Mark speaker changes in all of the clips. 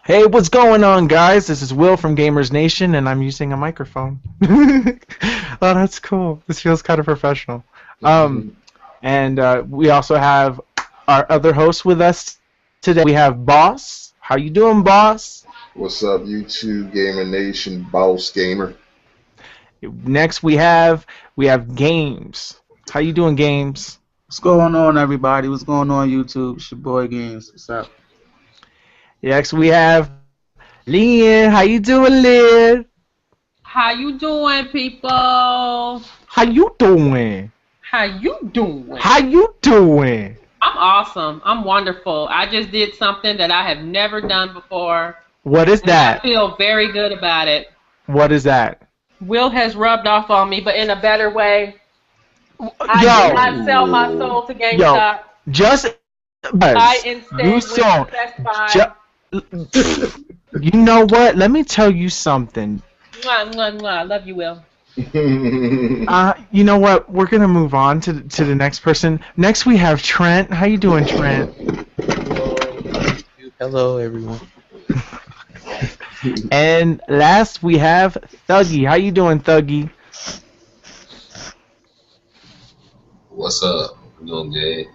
Speaker 1: Hey, what's going on, guys? This is Will from Gamers Nation, and I'm using a microphone. Oh, that's cool. This feels kind of professional. Um, and we also have our other host with us today. We have Boss. How you doing, Boss?
Speaker 2: What's up, YouTube Gamer Nation, Boss Gamer?
Speaker 1: Next, we have Games. How you doing, Games?
Speaker 3: What's going on, everybody? What's going on, YouTube? It's your boy Games. What's up?
Speaker 1: Next, we have Lynn. How you doing, Lynn?
Speaker 4: How you doing, people?
Speaker 1: How you doing?
Speaker 4: How you doing?
Speaker 1: How you doing?
Speaker 4: I'm awesome. I'm wonderful. I just did something that I have never done before.
Speaker 1: What is
Speaker 4: And I
Speaker 1: that?
Speaker 4: feel very good about it.
Speaker 1: What is that?
Speaker 4: Will has rubbed off on me, but in a better way. I
Speaker 1: Yo,
Speaker 4: did not sell my soul to
Speaker 1: yo,
Speaker 4: GameStop.
Speaker 1: just
Speaker 4: I
Speaker 1: buzz.
Speaker 4: instead
Speaker 1: You
Speaker 4: went
Speaker 1: sold.
Speaker 4: to Best Buy.
Speaker 1: You know what? Let me tell you something.
Speaker 4: Mwah, mwah, mwah. I love you, Will.
Speaker 1: You know what? We're gonna move on to the next person. Next we have Trent. How you doing, Trent?
Speaker 5: Hello, everyone.
Speaker 1: And last we have Thuggy. How you doing, Thuggy?
Speaker 6: What's up? I'm doing good.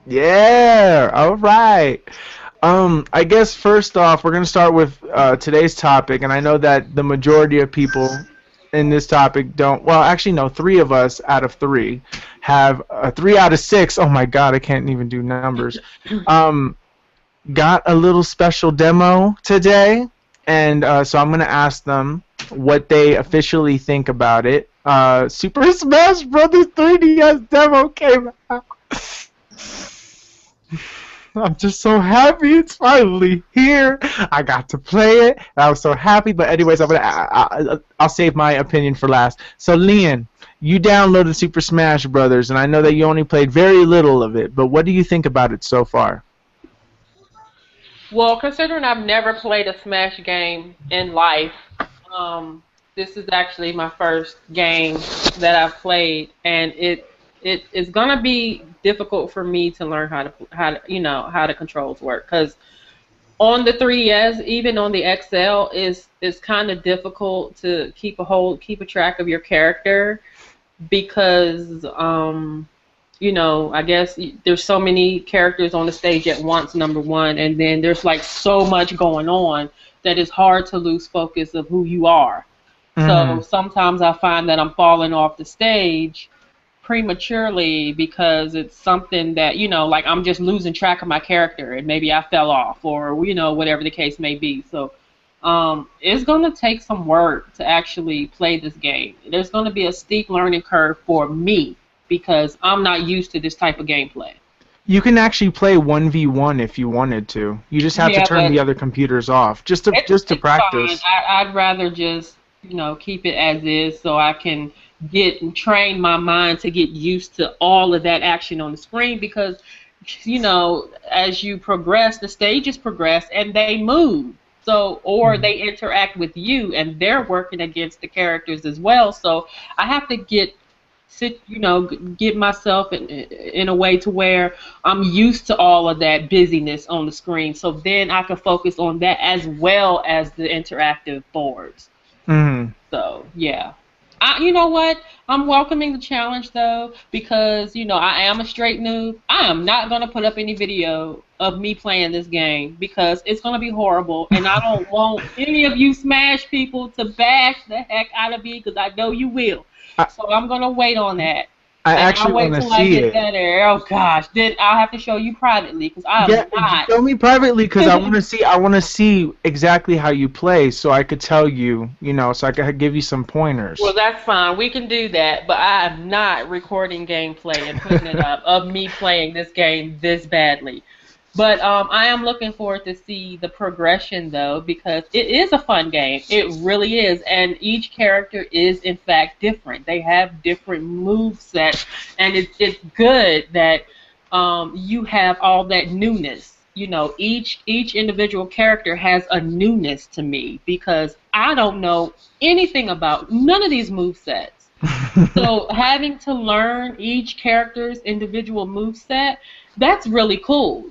Speaker 1: Yeah. All right. I guess first off, we're gonna start with today's topic, and I know that the majority of people in this topic don't. Well, actually, no. 3 of us out of 3 have 3 out of 6. Oh my God, I can't even do numbers. Got a little special demo today, and so I'm gonna ask them what they officially think about it. Super Smash Brothers 3DS demo came out. I'm just so happy it's finally here. I got to play it. I was so happy. But anyways, I'll save my opinion for last. So, Lynn, you downloaded Super Smash Brothers, and I know that you only played very little of it. But what do you think about it so far?
Speaker 4: Well, considering I've never played a Smash game in life, this is actually my first game that I've played, and it's gonna be difficult for me to learn how the controls work, because on the 3DS, even on the XL, is kind of difficult to keep a track of your character, because I guess there's so many characters on the stage at once, number one, and then there's like so much going on that it's hard to lose focus of who you are. So sometimes I find that I'm falling off the stage prematurely because it's something that, like I'm just losing track of my character and maybe I fell off, or, whatever the case may be. So it's going to take some work to actually play this game. There's going to be a steep learning curve for me because I'm not used to this type of gameplay.
Speaker 1: You can actually play 1v1 if you wanted to. You just have to turn the other computers off just to
Speaker 4: It's
Speaker 1: practice.
Speaker 4: fine. I'd rather just, keep it as is so I can train my mind to get used to all of that action on the screen, because, as you progress, the stages progress and they move. So, or they interact with you and they're working against the characters as well. So I have to get myself in a way to where I'm used to all of that busyness on the screen, so then I can focus on that as well as the interactive boards. So yeah, you know what? I'm welcoming the challenge though, because I am a straight noob. I am not gonna put up any video of me playing this game because it's gonna be horrible, and I don't want any of you Smash people to bash the heck out of me, because I know you will. So I'm gonna wait on that.
Speaker 1: I
Speaker 4: And
Speaker 1: actually
Speaker 4: I'll wait
Speaker 1: want to
Speaker 4: till I
Speaker 1: see
Speaker 4: get
Speaker 1: it.
Speaker 4: better. Oh gosh, then I'll have to show you privately, because I'm not.
Speaker 1: Show me privately, because I want to see. I want to see exactly how you play, so I could tell you, so I could give you some pointers.
Speaker 4: Well, that's fine. We can do that, but I am not recording gameplay and putting it up of me playing this game this badly. But I am looking forward to see the progression, though, because it is a fun game. It really is. And each character is, in fact, different. They have different move sets. And it's good that you have all that newness. Each individual character has a newness to me, because I don't know anything about none of these move sets. So having to learn each character's individual move set, that's really cool.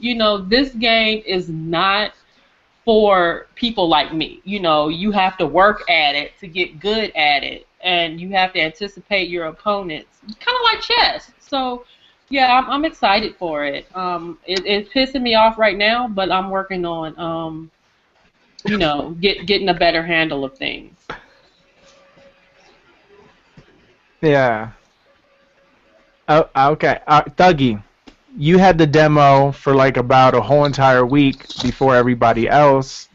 Speaker 4: This game is not for people like me. You know, you have to work at it to get good at it, and you have to anticipate your opponents, kind of like chess. So, yeah, I'm excited for it. It's pissing me off right now, but I'm working on, you know, getting a better handle of things.
Speaker 1: Yeah. Oh, okay. Thuggy, you had the demo for like about a whole entire week before everybody else.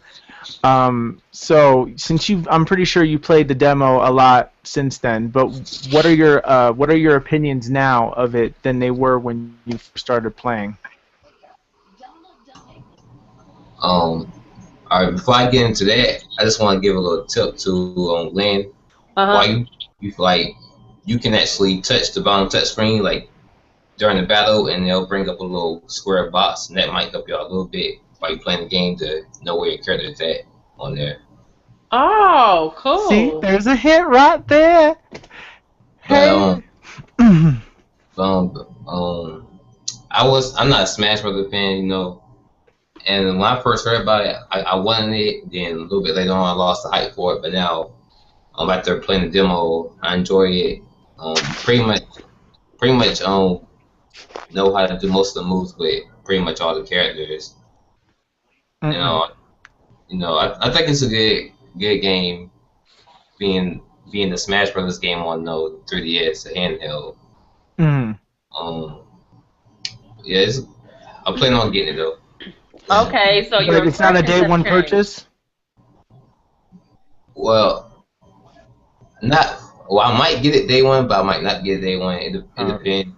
Speaker 1: So since I'm pretty sure you played the demo a lot since then. But what are your opinions now of it than they were when you first started playing?
Speaker 6: All right, before I get into that, I just want to give a little tip to Lynn. Why you like you can actually touch the bottom touch screen like during the battle, and they'll bring up a little square box, and that might help you out a little bit while you're playing the game to know where your character is at on there.
Speaker 4: Oh, cool.
Speaker 1: See, there's a hit right there.
Speaker 6: But,
Speaker 1: Hey.
Speaker 6: I'm not a Smash Brothers fan, you know, and when I first heard about it, I wanted it. Then a little bit later on, I lost the hype for it. But now, after playing the demo, I enjoy it. Pretty much, know how to do most of the moves with pretty much all the characters. I think it's a good game. Being the Smash Brothers game on 3DS, the handheld. Yeah, I'm planning on getting it though.
Speaker 4: Okay, so
Speaker 1: But it's not a day one purchase?
Speaker 6: Well, I might get it day one, but I might not get it day one. It depends.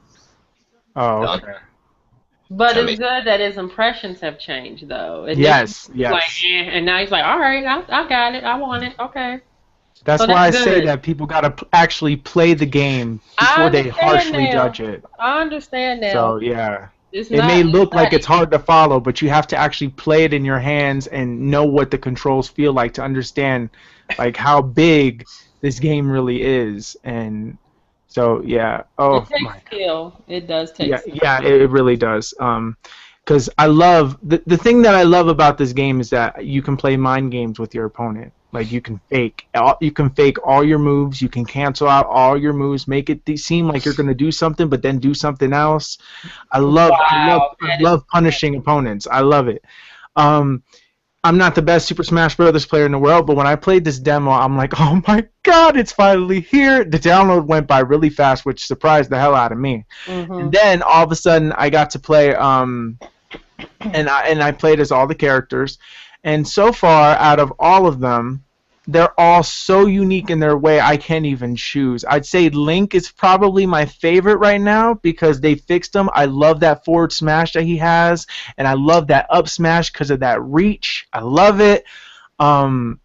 Speaker 1: Oh, okay.
Speaker 4: But it's good that his impressions have changed, though.
Speaker 1: Yes.
Speaker 4: Like, and now he's like, all right, I got it, I want it, okay.
Speaker 1: That's why I say that people gotta actually play the game before they harshly judge it.
Speaker 4: I understand that.
Speaker 1: So yeah. It may look like it's hard to follow, but you have to actually play it in your hands and know what the controls feel like to understand like how big this game really is. And so yeah. Oh,
Speaker 4: it takes skill. It does take skill.
Speaker 1: Yeah, it really does. Because I love the thing that I love about this game is that you can play mind games with your opponent. Like you can fake all your moves. You can cancel out all your moves. Make it seem like you're gonna do something, but then do something else. I love punishing opponents. I love it. I'm not the best Super Smash Brothers player in the world, but when I played this demo, I'm like, oh my god, it's finally here. The download went by really fast, which surprised the hell out of me. And then all of a sudden, I got to play, and I played as all the characters. And so far, out of all of them, they're all so unique in their way, I can't even choose. I'd say Link is probably my favorite right now because they fixed him. I love that forward smash that he has, and I love that up smash because of that reach. I love it. The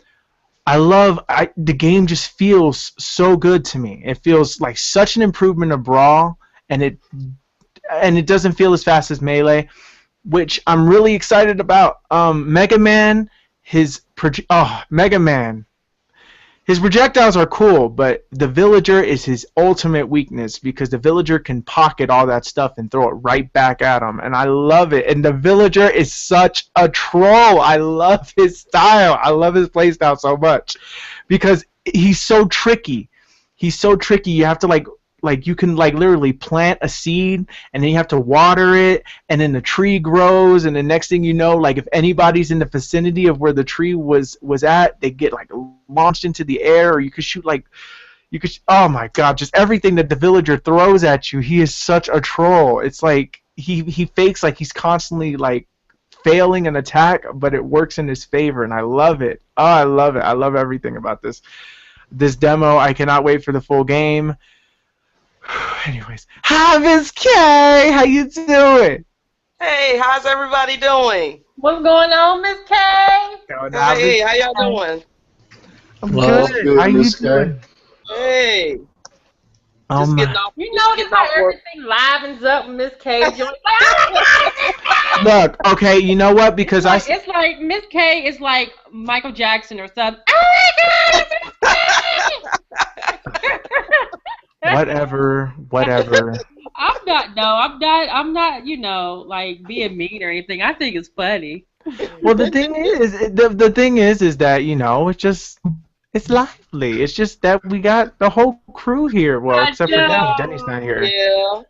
Speaker 1: game just feels so good to me. It feels like such an improvement of Brawl, and it doesn't feel as fast as Melee, which I'm really excited about. Mega Man, his projectiles are cool, but the villager is his ultimate weakness because the villager can pocket all that stuff and throw it right back at him, and I love it. And the villager is such a troll. I love his style. I love his playstyle so much because he's so tricky. He's so tricky. You have to like you can literally plant a seed and then you have to water it and then the tree grows, and the next thing you know, like if anybody's in the vicinity of where the tree was at, they get like launched into the air, or you could shoot oh my god, just everything that the villager throws at you. He is such a troll. It's like he fakes like he's constantly like failing an attack, but it works in his favor, and I love it. Oh, I love it. I love everything about this demo. I cannot wait for the full game. Anyways, hi Miss K, how you doing?
Speaker 5: Hey, how's everybody doing?
Speaker 4: What's going on, Miss K?
Speaker 5: Hey, how y'all doing?
Speaker 1: I'm good. How you doing?
Speaker 5: Hey. Just getting off.
Speaker 4: You notice how everything livens up, Miss K.
Speaker 1: Look, okay, you know what? Because
Speaker 4: it's like Miss K is like Michael Jackson or something.
Speaker 1: Whatever.
Speaker 4: I'm not, like being mean or anything. I think it's funny.
Speaker 1: Well, the thing is, the thing is that it's lively. It's just that we got the whole crew here. Well,
Speaker 4: I
Speaker 1: except for Denny. Denny's
Speaker 4: know.
Speaker 1: not here.
Speaker 5: Yeah.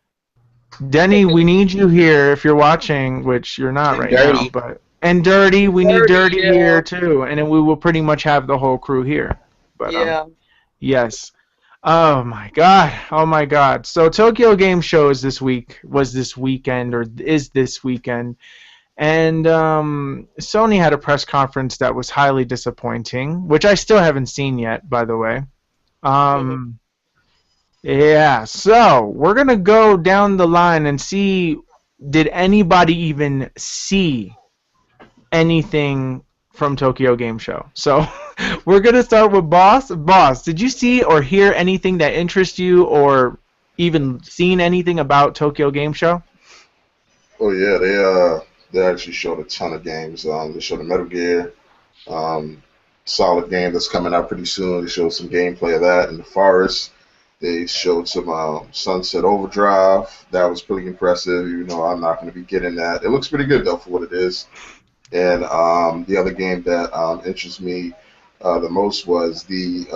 Speaker 1: Denny, we need you here if you're watching, which you're not
Speaker 7: And
Speaker 1: right now.
Speaker 7: Dirty.
Speaker 1: But and Dirty, we need
Speaker 5: Dirty,
Speaker 1: Dirty
Speaker 5: yeah.
Speaker 1: here too, and then we will pretty much have the whole crew here. But
Speaker 5: Yeah.
Speaker 1: yes. Oh my god. Oh my god. So Tokyo Game Show is this week, was this weekend, or is this weekend. And Sony had a press conference that was highly disappointing, which I still haven't seen yet, by the way. Yeah, so we're going to go down the line and see, did anybody even see anything from Tokyo Game Show? So we're going to start with Bawse. Bawse, did you see or hear anything that interests you or even seen anything about Tokyo Game Show?
Speaker 2: Oh yeah, they actually showed a ton of games. They showed a Metal Gear, solid game that's coming out pretty soon. They showed some gameplay of that in the forest. They showed some Sunset Overdrive. That was pretty impressive. You know, I'm not going to be getting that. It looks pretty good though for what it is. And the other game that interests me the most was the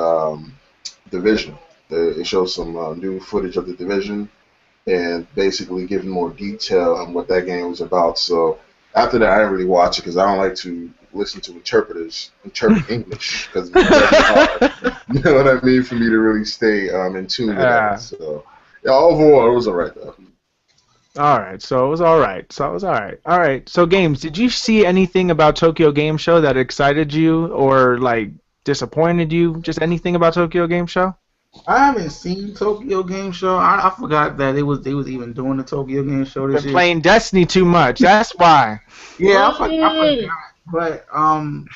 Speaker 2: Division. It showed some new footage of the Division and basically giving more detail on what that game was about. So after that, I didn't really watch it because I don't like to listen to interpret English because it's very hard. You know what I mean? For me to really stay in tune with that. So yeah, overall, it was alright though.
Speaker 1: All right, so it was all right. All right, so Games, did you see anything about Tokyo Game Show that excited you or like disappointed you? Just anything about Tokyo Game Show?
Speaker 3: I haven't seen Tokyo Game Show. I forgot that they was even doing the Tokyo Game Show this
Speaker 1: Been
Speaker 3: year.
Speaker 1: playing Destiny too much. That's why.
Speaker 3: Yeah, I forgot. But from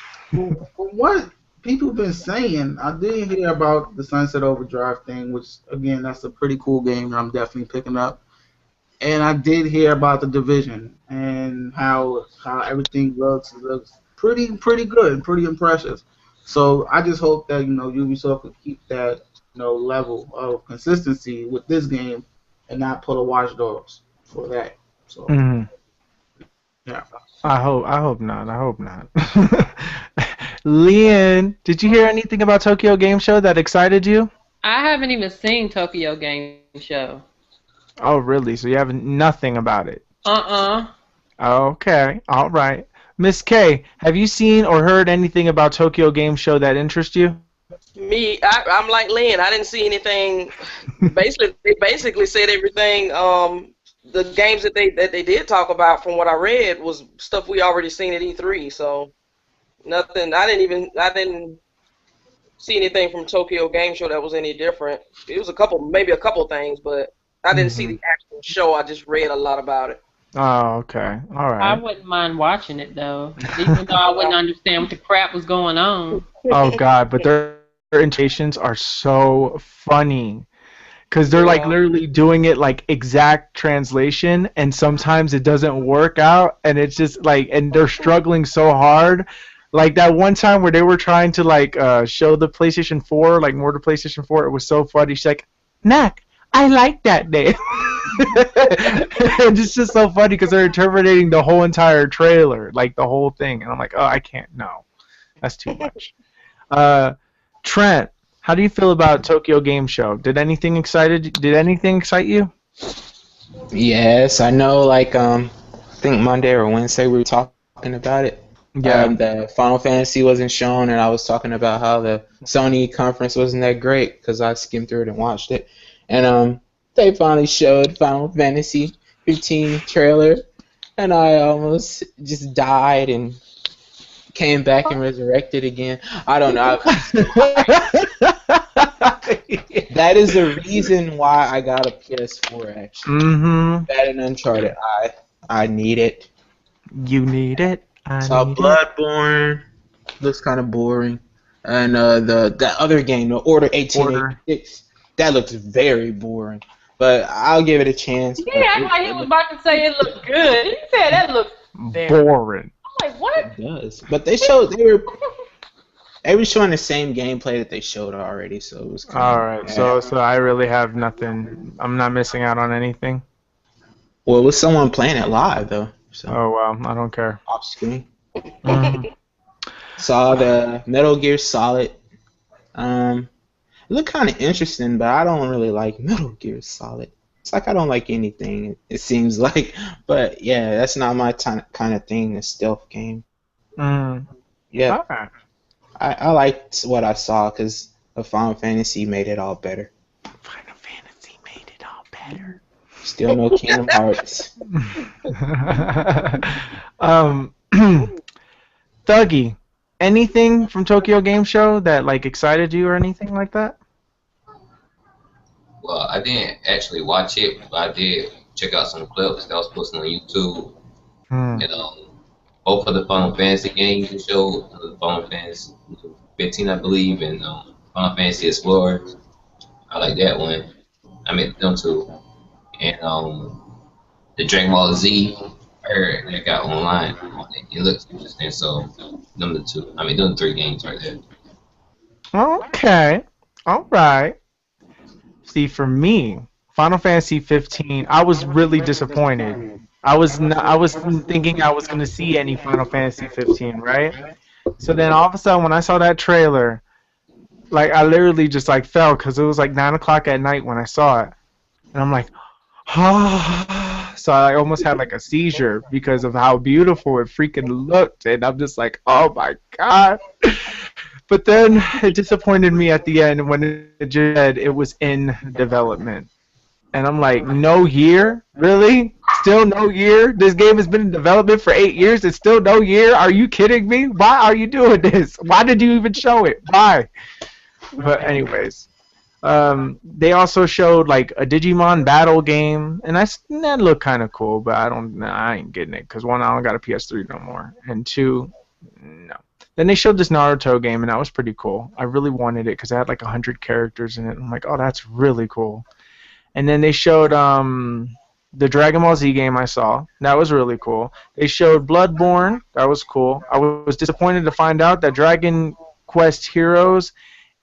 Speaker 3: what people been saying, I did hear about the Sunset Overdrive thing, which again, that's a pretty cool game that I'm definitely picking up. And I did hear about the Division and how everything looks. It looks pretty good, pretty impressive. So I just hope that Ubisoft could keep that level of consistency with this game and not pull a Watch Dogs for that. So yeah.
Speaker 1: I hope not. Lynn, did you hear anything about Tokyo Game Show that excited you?
Speaker 4: I haven't even seen Tokyo Game Show.
Speaker 1: Oh, really? So you have nothing about it? Okay, all right. Miss K, have you seen or heard anything about Tokyo Game Show that interests you?
Speaker 5: Me, I'm like Lynn. I didn't see anything. They basically said everything. The games that they did talk about, from what I read, was stuff we already seen at E3. So nothing. I didn't see anything from Tokyo Game Show that was any different. It was maybe a couple things, but I didn't see the actual show. I just read a lot about it.
Speaker 1: Oh, okay. All right.
Speaker 4: I wouldn't mind watching it, though, even though I wouldn't understand what the crap was going on.
Speaker 1: Oh, God, but their interpretations are so funny because they're like literally doing it like exact translation, and sometimes it doesn't work out, and it's just like, and they're struggling so hard. Like that one time where they were trying to like show the PlayStation 4, like more to PlayStation 4, it was so funny. She's like, Knack, I like that name. And it's just so funny because they're interpreting the whole entire trailer, like the whole thing. And I'm like, oh, I can't. No, that's too much. Trent, how do you feel about Tokyo Game Show? Did anything excite you?
Speaker 7: Yes, I know. Like I think Monday or Wednesday we were talking about it.
Speaker 1: Yeah.
Speaker 7: The Final Fantasy wasn't shown, and I was talking about how the Sony conference wasn't that great because I skimmed through it and watched it. And they finally showed Final Fantasy 15 trailer, and I almost just died and came back and resurrected again. I don't know. That is the reason why I got a PS4, actually. That and Uncharted. I need it.
Speaker 1: You need it.
Speaker 7: So Bloodborne looks kind of boring, and that other game, the Order 1886, that looks very boring. But I'll give it a chance.
Speaker 4: Yeah, he was about to say it looked good. He said that looked
Speaker 1: boring.
Speaker 4: I'm like, what?
Speaker 7: It does, but they were showing the same gameplay that they showed already, so it was kind
Speaker 1: all right. So I really have nothing. I'm not missing out on anything.
Speaker 7: Well, it was someone playing it live though. So.
Speaker 1: Oh well, I don't care.
Speaker 7: Off screen. Saw the Metal Gear Solid. It looked kind of interesting, but I don't really like Metal Gear Solid. It's like I don't like anything, it seems like. But yeah, that's not my kind of thing, a stealth game. Yeah.
Speaker 1: Okay.
Speaker 7: I liked what I saw because Final Fantasy made it all better.
Speaker 1: Final Fantasy made it all better.
Speaker 7: Still no Kingdom Hearts.
Speaker 1: Thuggy, anything from Tokyo Game Show that like excited you or anything like that?
Speaker 6: Well, I didn't actually watch it, but I did check out some clips that was posted on YouTube. And both of the Final Fantasy games they showed, the Final Fantasy 15, I believe, and Final Fantasy Explorer. I like that one. I meant them two. And the Dragon Ball Z, I heard that got online. It looks interesting, so them the two. I mean, them 3 games right there.
Speaker 1: Okay. All right. See, for me, Final Fantasy 15, I was really disappointed. I was thinking I was going to see any Final Fantasy 15, right? So then all of a sudden when I saw that trailer, like I literally just like fell because it was like 9 o'clock at night when I saw it. And I'm like, ah. So I almost had like a seizure because of how beautiful it freaking looked. And I'm just like, oh my God. But then it disappointed me at the end when it just said it was in development. And I'm like, no year? Really? Still no year? This game has been in development for 8 years. It's still no year? Are you kidding me? Why are you doing this? Why did you even show it? Why? But anyways, they also showed like a Digimon battle game, and that looked kind of cool. But I ain't getting it because 1, I don't got a PS3 no more, and 2, no. Then they showed this Naruto game, and that was pretty cool. I really wanted it because it had like 100 characters in it. I'm like, oh, that's really cool. And then they showed the Dragon Ball Z game I saw. That was really cool. They showed Bloodborne. That was cool. I was disappointed to find out that Dragon Quest Heroes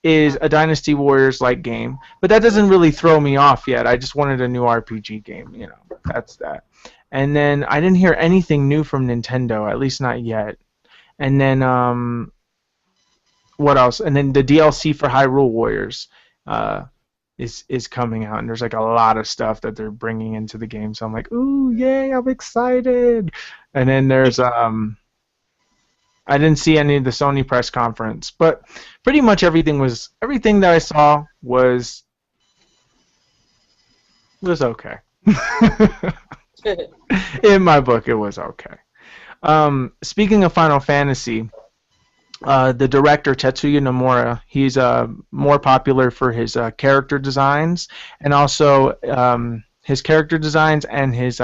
Speaker 1: is a Dynasty Warriors-like game. But that doesn't really throw me off yet. I just wanted a new RPG game. You know, that's that. And then I didn't hear anything new from Nintendo, at least not yet. And then what else? And then the DLC for Hyrule Warriors is coming out, and there's like a lot of stuff that they're bringing into the game. So I'm like, ooh, yay! I'm excited. And then there's I didn't see any of the Sony press conference, but pretty much everything that I saw was okay. In my book, it was okay. Speaking of Final Fantasy, the director Tetsuya Nomura, he's more popular for his character designs, and also his character designs and his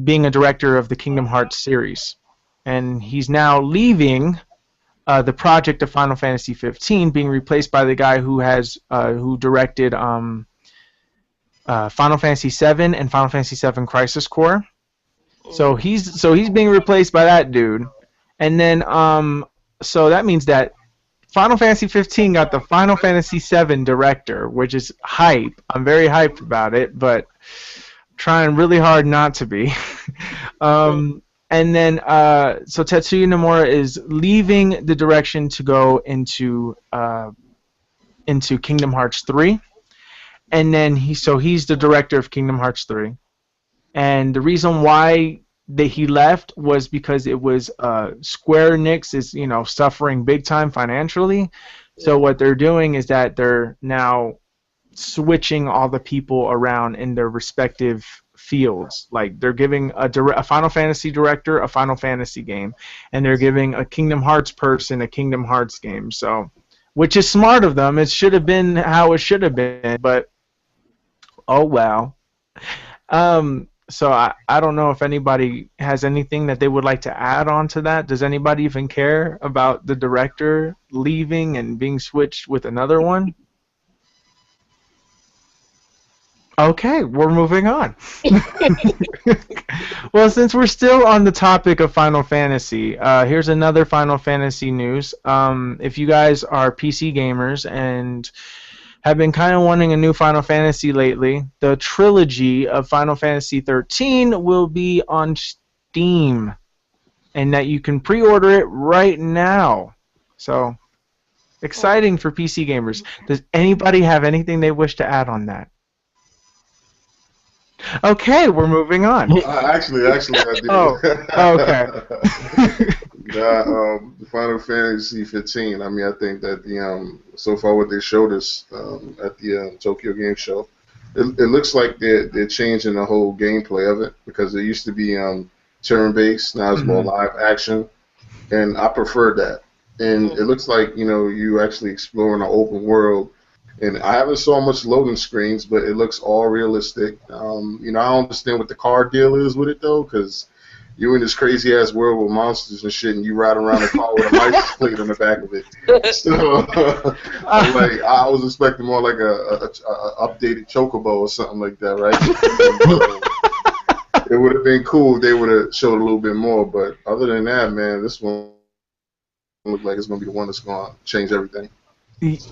Speaker 1: being a director of the Kingdom Hearts series. And he's now leaving the project of Final Fantasy 15, being replaced by the guy who directed Final Fantasy 7 and Final Fantasy 7 Crisis Core. So he's being replaced by that dude. And then so that means that Final Fantasy 15 got the Final Fantasy 7 director, which is hype. I'm very hyped about it, but trying really hard not to be. And then so Tetsuya Nomura is leaving the direction to go into Kingdom Hearts 3. And then he's the director of Kingdom Hearts 3. And the reason why he left was because it was Square Enix is suffering big time financially. So what they're doing is that they're now switching all the people around in their respective fields. Like they're giving a Final Fantasy director a Final Fantasy game, and they're giving a Kingdom Hearts person a Kingdom Hearts game. So, which is smart of them. It should have been how it should have been, but oh well. So I don't know if anybody has anything that they would like to add on to that. Does anybody even care about the director leaving and being switched with another one? Okay, we're moving on. Well, since we're still on the topic of Final Fantasy, here's another Final Fantasy news. If you guys are PC gamers and have been kind of wanting a new Final Fantasy lately, the trilogy of Final Fantasy 13 will be on Steam. and that you can pre-order it right now. So, exciting for PC gamers. Does anybody have anything they wish to add on that? Okay, we're moving on.
Speaker 2: Actually, I do.
Speaker 1: Oh, okay.
Speaker 2: The Final Fantasy 15. I mean, I think that so far what they showed us at the Tokyo Game Show, it looks like they're changing the whole gameplay of it, because it used to be turn-based, now it's more live action, and I prefer that. And it looks like you actually exploring an open world. And I haven't saw much loading screens, but it looks all realistic. I don't understand what the car deal is with it though, because you're in this crazy ass world with monsters and shit, and you ride around a car with a license plate on the back of it. So, I was expecting more like a updated chocobo or something like that, right? It would have been cool if they would have showed a little bit more, but other than that, man, this one looks like it's gonna be the one that's gonna change everything.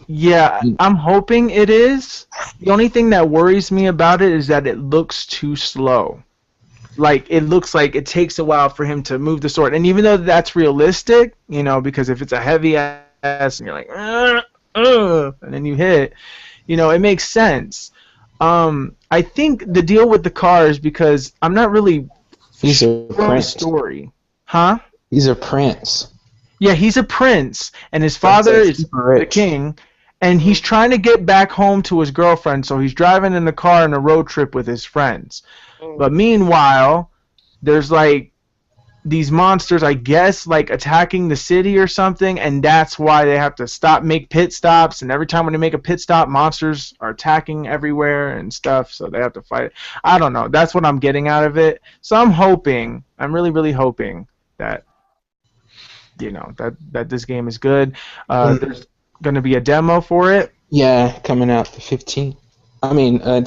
Speaker 1: Yeah, I'm hoping it is. The only thing that worries me about it is that it looks too slow. Like, it looks like it takes a while for him to move the sword. And even though that's realistic, because if it's a heavy ass and you're like, and then you hit, it makes sense. I think the deal with the car is because I'm not really
Speaker 7: sure of the
Speaker 1: story. Huh?
Speaker 7: He's a prince.
Speaker 1: Yeah, he's a prince, and his father is the king, and he's trying to get back home to his girlfriend, so he's driving in the car on a road trip with his friends. But meanwhile, there's like these monsters, I guess, like attacking the city or something, and that's why they have to make pit stops, and every time when they make a pit stop, monsters are attacking everywhere and stuff, so they have to fight. I don't know. That's what I'm getting out of it. So I'm really, really hoping that that this game is good. There's going to be a demo for it.
Speaker 7: Yeah, coming out the 15th.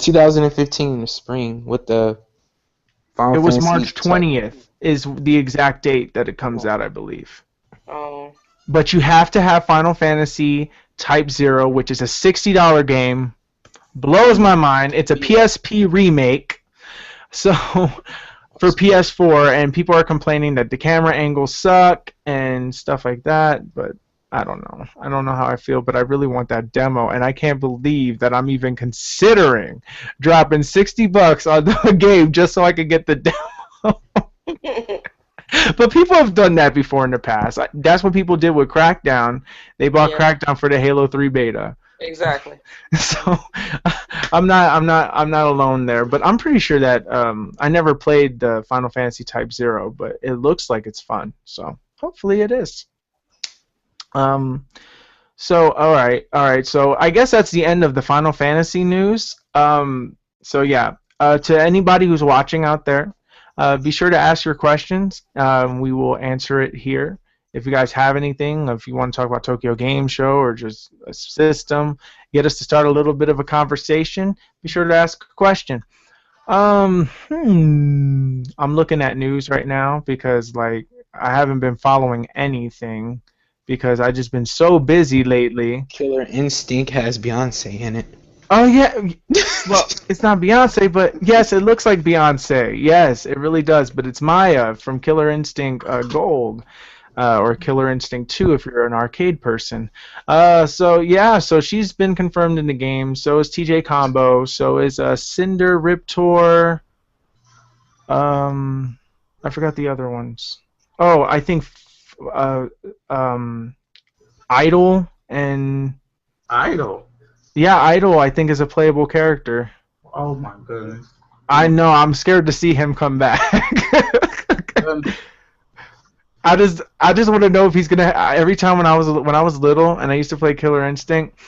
Speaker 7: 2015 spring with the Final
Speaker 1: It was
Speaker 7: Fantasy
Speaker 1: March 20th is the exact date that it comes out, I believe.
Speaker 5: Oh.
Speaker 1: But you have to have Final Fantasy Type 0, which is a $60 game. Blows my mind. It's a PSP remake. So for PS4, and people are complaining that the camera angles suck and stuff like that, but I don't know. I don't know how I feel, but I really want that demo, and I can't believe that I'm even considering dropping $60 on the game just so I could get the demo. But people have done that before in the past. That's what people did with Crackdown. They bought Crackdown for the Halo 3 beta.
Speaker 5: Exactly.
Speaker 1: So I'm not alone there, but I'm pretty sure that I never played the Final Fantasy Type 0, but it looks like it's fun. So hopefully it is. So all right. So I guess that's the end of the Final Fantasy news. So yeah, to anybody who's watching out there, be sure to ask your questions. We will answer it here. If you guys have anything, if you want to talk about Tokyo Game Show or just a system, get us to start a little bit of a conversation, be sure to ask a question. I'm looking at news right now because I haven't been following anything because I've just been so busy lately.
Speaker 7: Killer Instinct has Beyonce in it.
Speaker 1: Oh yeah, well it's not Beyonce, but yes, it looks like Beyonce. Yes, it really does. But it's Maya from Killer Instinct Gold. Or Killer Instinct 2 if you're an arcade person. So she's been confirmed in the game. So is TJ Combo. So is Cinder, Riptor. I forgot the other ones. Oh, I think Idol and
Speaker 3: Idol.
Speaker 1: Yeah, Idol I think is a playable character.
Speaker 3: Oh my goodness.
Speaker 1: I know. I'm scared to see him come back. I just want to know if he's gonna. Every time when I was little and I used to play Killer Instinct,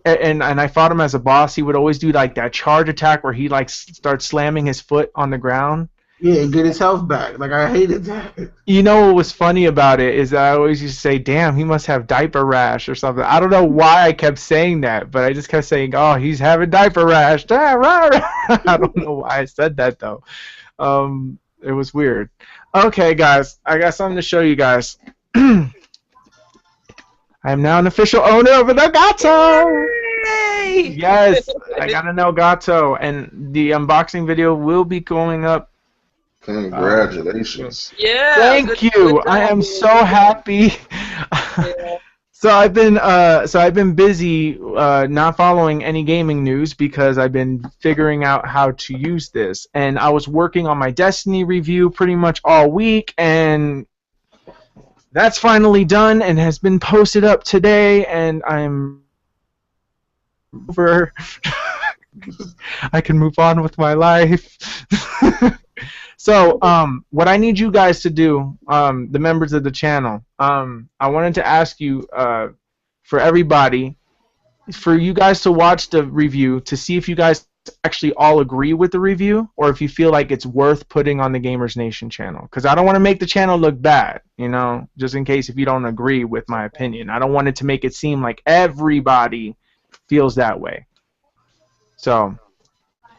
Speaker 1: and I fought him as a boss. He would always do like that charge attack where he starts slamming his foot on the ground.
Speaker 3: Yeah, and get his health back. I hated that.
Speaker 1: You know what was funny about it is that I always used to say, "Damn, he must have diaper rash or something." I don't know why I kept saying that, but I just kept saying, "Oh, he's having diaper rash." I don't know why I said that though. It was weird. Okay, guys, I got something to show you guys. I am now an official owner of an Elgato!
Speaker 5: Yay!
Speaker 1: Yes, I got an Elgato, and the unboxing video will be going up
Speaker 2: Congratulations.
Speaker 5: Yeah.
Speaker 1: Thank you.
Speaker 5: Good
Speaker 1: I am
Speaker 5: job.
Speaker 1: so happy.
Speaker 5: Yeah.
Speaker 1: So I've been busy not following any gaming news because I've been figuring out how to use this, and I was working on my Destiny review pretty much all week, and that's finally done and has been posted up today, and I'm over. I can move on with my life. So, what I need you guys to do, the members of the channel, I wanted to ask you, for everybody, for you guys to watch the review to see if you guys actually all agree with the review or if you feel like it's worth putting on the Gamers Nation channel. Because I don't want to make the channel look bad, you know, just in case if you don't agree with my opinion. I don't want it to make it seem like everybody feels that way. So,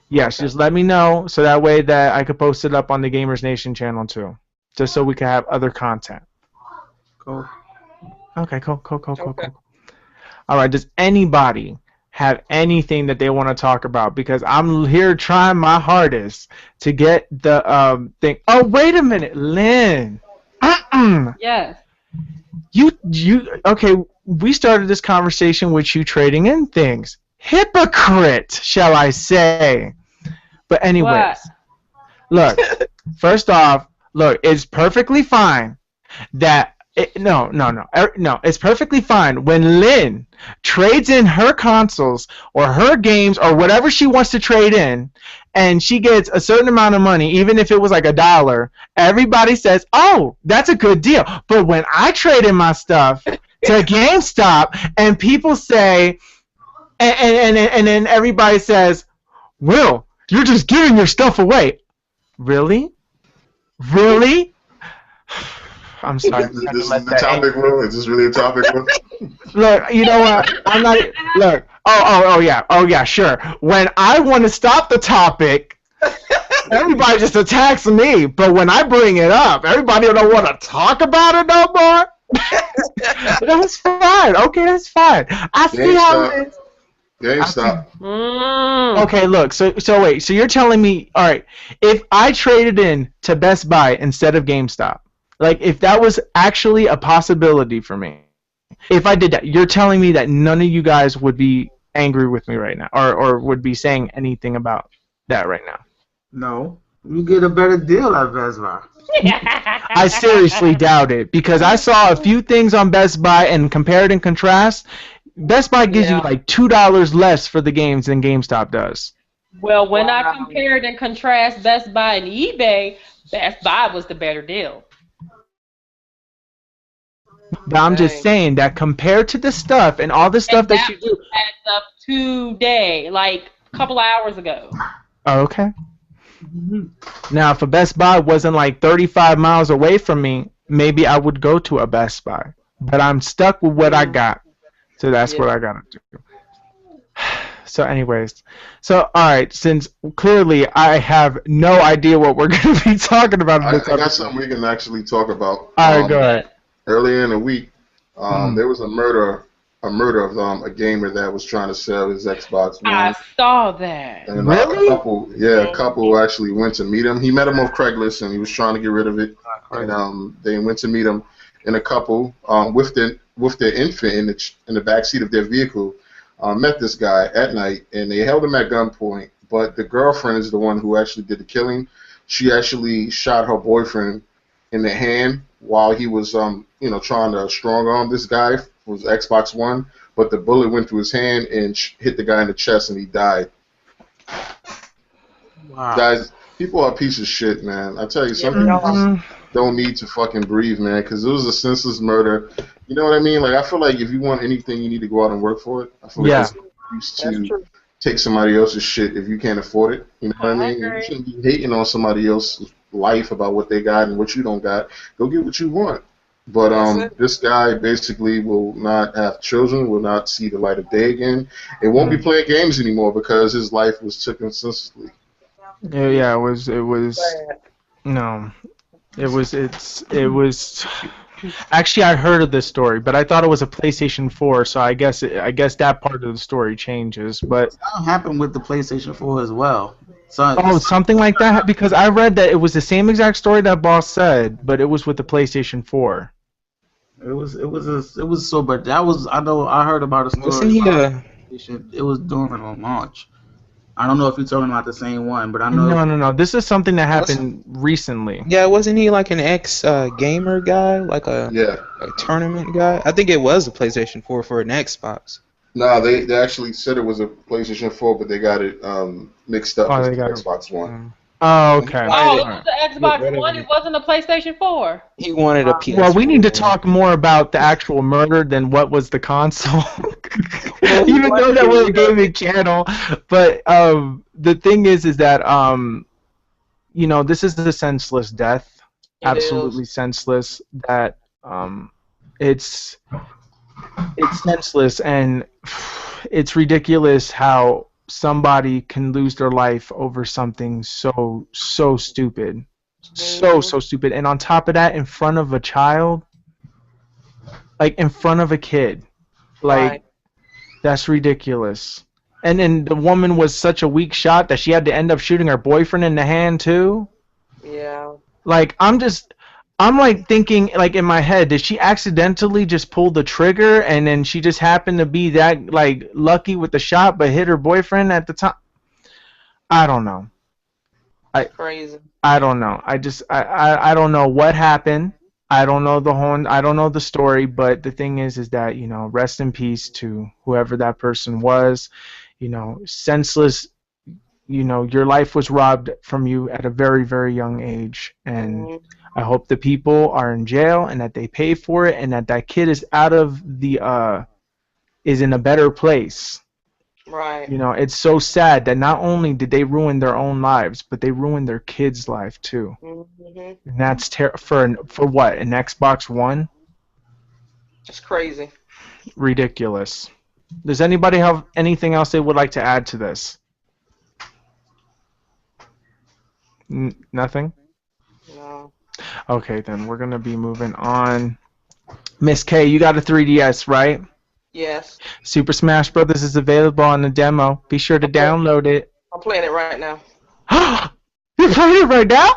Speaker 1: yes, just let me know so that way that I could post it up on the Gamers Nation channel too, just so we can have other content.
Speaker 3: Cool.
Speaker 1: Okay, cool. All right, does anybody have anything that they want to talk about? Because I'm here trying my hardest to get the thing. Oh, wait a minute, Lynn.
Speaker 4: Yes.
Speaker 1: Okay, we started this conversation with you trading in things. Hypocrite, shall I say. But anyways, look, first off, look, it's perfectly fine that it's perfectly fine when Lynn trades in her consoles or her games or whatever she wants to trade in, and she gets a certain amount of money, even if it was like $1. Everybody says, "Oh, that's a good deal." But when I trade in my stuff to GameStop, and people say, and then everybody says, "Will, you're just giving your stuff away." Really? I'm sorry.
Speaker 2: This is the topic, Will. Is this really a topic, Will?
Speaker 1: Look, you know what? I'm not. Look. Oh yeah. Sure. When I want to stop the topic, everybody just attacks me. But when I bring it up, everybody don't want to talk about it no more. That's fine. Okay, that's fine. I see how it is.
Speaker 2: GameStop.
Speaker 1: Okay, look. So wait. So you're telling me, all right, if I traded in to Best Buy instead of GameStop, like if that was actually a possibility for me, if I did that, you're telling me that none of you guys would be angry with me right now, or would be saying anything about that right now?
Speaker 3: No, you get a better deal at Best Buy.
Speaker 1: I seriously doubt it because I saw a few things on Best Buy and compared and contrast. Best Buy gives you like $2 less for the games than GameStop does.
Speaker 4: Well, when I compared and contrast Best Buy and eBay, Best Buy was the better deal.
Speaker 1: But I'm just saying that compared to the stuff and all the stuff that you do.
Speaker 4: As of today, like a couple hours ago.
Speaker 1: Oh, okay. Now, if a Best Buy wasn't like 35 miles away from me, maybe I would go to a Best Buy. But I'm stuck with what I got. So that's what I gotta do. So anyways, all right, since clearly I have no idea what we're going to be talking about.
Speaker 2: I got something we can actually talk about.
Speaker 1: All right, go ahead.
Speaker 2: Earlier in the week, there was a murder of a gamer that was trying to sell his Xbox One.
Speaker 4: I saw that.
Speaker 2: And a couple actually went to meet him. He met him off Craigslist, and he was trying to get rid of it. And they went to meet him, and a couple with their infant in the backseat of their vehicle met this guy at night, and they held him at gunpoint. But the girlfriend is the one who actually did the killing. She actually shot her boyfriend in the hand while he was trying to strong arm this guy with his Xbox One, but the bullet went through his hand and hit the guy in the chest, and he died.
Speaker 3: Wow.
Speaker 2: Guys, people are a piece of shit, man. I tell you, some people don't need to fucking breathe, man, because it was a senseless murder. You know what I mean? Like, I feel like if you want anything, you need to go out and work for it. I feel like it's used to take somebody else's shit if you can't afford it. You know what I mean? You shouldn't be hating on somebody else's life about what they got and what you don't got. Go get what you want. But this guy basically will not have children, will not see the light of day again, and won't be playing games anymore because his life was taken senselessly.
Speaker 1: Yeah, it was. No, it was. Actually, I heard of this story, but I thought it was a PlayStation 4, so I guess that part of the story changes. But
Speaker 3: that happened with the PlayStation 4 as well. So,
Speaker 1: Oh, something like that? Because I read that it was the same exact story that Bawse said, but it was with the PlayStation 4.
Speaker 3: it was so, but that was I heard about a
Speaker 7: Wasn't
Speaker 3: story
Speaker 7: he
Speaker 3: about
Speaker 7: a?
Speaker 3: it was during a launch. I don't know if you're talking about the same one, but I know
Speaker 1: No, no, no. This is something that happened recently.
Speaker 7: Yeah, wasn't he like an ex gamer guy, like
Speaker 2: Yeah.
Speaker 7: a tournament guy? I think it was a PlayStation 4 for an Xbox.
Speaker 2: No, they actually said it was a PlayStation 4, but they got it mixed up
Speaker 1: Oh,
Speaker 2: with
Speaker 1: they
Speaker 2: the
Speaker 1: got it.
Speaker 2: Xbox One.
Speaker 1: Oh, okay.
Speaker 4: Oh, it
Speaker 7: Right.
Speaker 4: was the Xbox One. It wasn't a PlayStation 4.
Speaker 7: He wanted a PS4.
Speaker 1: Well, we need to talk more about the actual murder than what was the console. Even though that we're a gaming channel, but the thing is that you know, this is a senseless death, absolutely senseless. That it's senseless, and it's ridiculous how somebody can lose their life over something so stupid. So stupid. And on top of that, in front of a child, like in front of a kid, like that's ridiculous. And then the woman was such a weak shot that she had to end up shooting her boyfriend in the hand too.
Speaker 5: Yeah.
Speaker 1: Like I'm like thinking, like in my head, did she accidentally just pull the trigger and then she just happened to be that like lucky with the shot but hit her boyfriend at the time? I don't know.
Speaker 5: Crazy.
Speaker 1: I don't know. I don't know what happened. I don't know I don't know the story, but the thing is that, you know, rest in peace to whoever that person was. You know, senseless, you know, your life was robbed from you at a very, very young age, and I hope the people are in jail and that they pay for it and that kid is out of the is in a better place.
Speaker 5: Right.
Speaker 1: You know, it's so sad that not only did they ruin their own lives, but they ruined their kids' life too.
Speaker 5: Mm-hmm.
Speaker 1: And that's for what? An Xbox One?
Speaker 5: It's crazy.
Speaker 1: Ridiculous. Does anybody have anything else they would like to add to this? Nothing?
Speaker 5: No.
Speaker 1: Okay, then we're going to be moving on. Miss K, you got a 3DS, right?
Speaker 5: Yes.
Speaker 1: Super Smash Brothers is available on the demo. Be sure to download it.
Speaker 5: I'm playing it right now.
Speaker 1: You're playing it right now?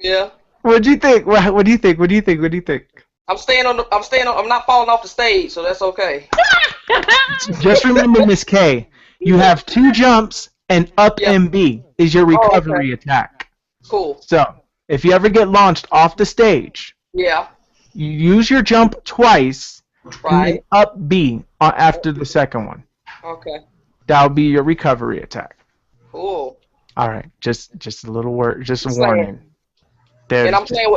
Speaker 5: Yeah.
Speaker 1: What do you think? What do you think? What do you think? What do you think?
Speaker 5: I'm not falling off the stage, so that's okay.
Speaker 1: Just remember, Miss K, you have 2 jumps, and up and B is your recovery attack.
Speaker 5: Cool.
Speaker 1: So, if you ever get launched off the stage, you use your jump twice, and then up B after the second one.
Speaker 5: Okay.
Speaker 1: That'll be your recovery attack.
Speaker 5: Cool.
Speaker 1: All right, just a little word, just a warning.
Speaker 5: And I'm playing